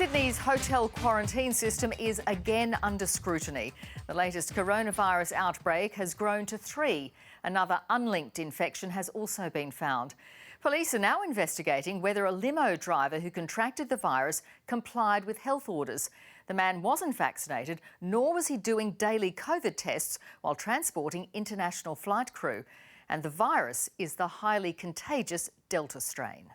Sydney's hotel quarantine system is again under scrutiny. The latest coronavirus outbreak has grown to 3. Another unlinked infection has also been found. Police are now investigating whether a limo driver who contracted the virus complied with health orders. The man wasn't vaccinated, nor was he doing daily COVID tests while transporting international flight crew. And the virus is the highly contagious Delta strain.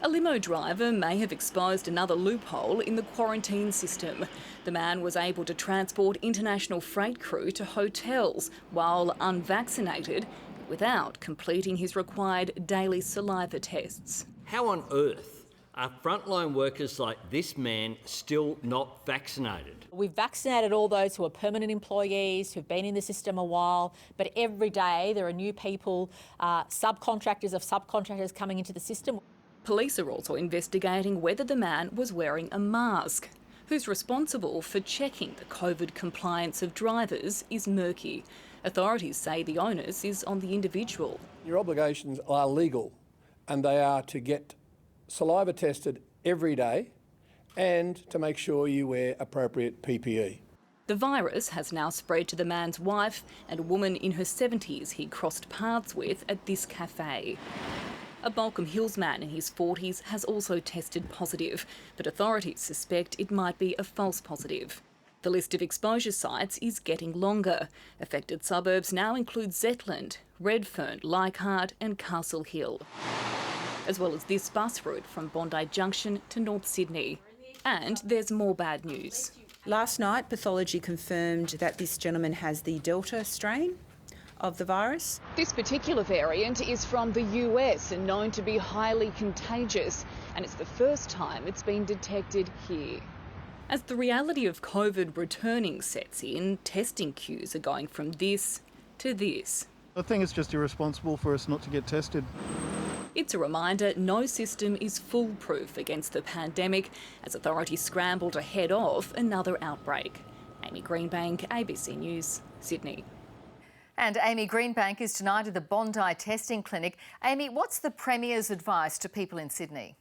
A limo driver may have exposed another loophole in the quarantine system. The man was able to transport international freight crew to hotels while unvaccinated, without completing his required daily saliva tests. How on earth are frontline workers like this man still not vaccinated? We've vaccinated all those who are permanent employees, who've been in the system a while, but every day there are new people, subcontractors of subcontractors coming into the system. Police are also investigating whether the man was wearing a mask. Who's responsible for checking the COVID compliance of drivers is murky. Authorities say the onus is on the individual. Your obligations are legal, and they are to get saliva tested every day and to make sure you wear appropriate PPE. The virus has now spread to the man's wife and a woman in her 70s he crossed paths with at this cafe. A Balcombe Hills man in his 40s has also tested positive, but authorities suspect it might be a false positive. The list of exposure sites is getting longer. Affected suburbs now include Zetland, Redfern, Leichhardt and Castle Hill, as well as this bus route from Bondi Junction to North Sydney. And there's more bad news. Last night, pathology confirmed that this gentleman has the Delta strain of the virus. This particular variant is from the US and known to be highly contagious, and it's the first time it's been detected here. As the reality of COVID returning sets in, testing queues are going from this to this. I think it's just irresponsible for us not to get tested. It's a reminder no system is foolproof against the pandemic as authorities scramble to head off another outbreak. Amy Greenbank, ABC News, Sydney. And Amy Greenbank is tonight at the Bondi Testing Clinic. Amy, what's the Premier's advice to people in Sydney?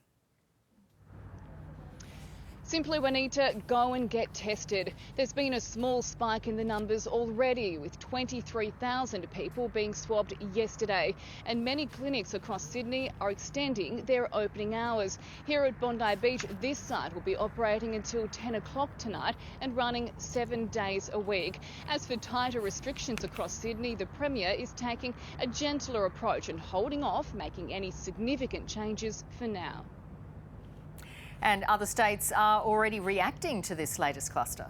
Simply, we need to go and get tested. There's been a small spike in the numbers already, with 23,000 people being swabbed yesterday. And many clinics across Sydney are extending their opening hours. Here at Bondi Beach, this site will be operating until 10 o'clock tonight and running 7 days a week. As for tighter restrictions across Sydney, the Premier is taking a gentler approach and holding off making any significant changes for now. And other states are already reacting to this latest cluster.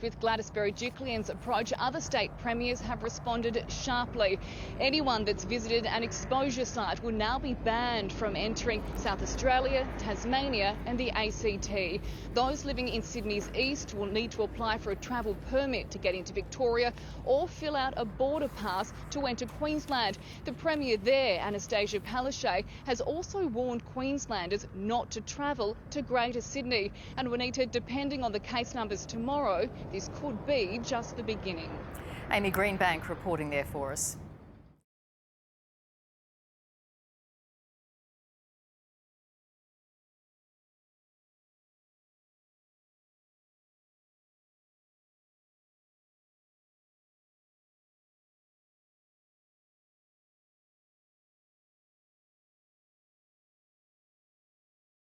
With Gladys Berejiklian's approach, other state premiers have responded sharply. Anyone that's visited an exposure site will now be banned from entering South Australia, Tasmania and the ACT. Those living in Sydney's east will need to apply for a travel permit to get into Victoria or fill out a border pass to enter Queensland. The Premier there, Anastasia Palaszczuk, has also warned Queenslanders not to travel to Greater Sydney. And Juanita, depending on the case numbers tomorrow, this could be just the beginning. Amy Greenbank reporting there for us.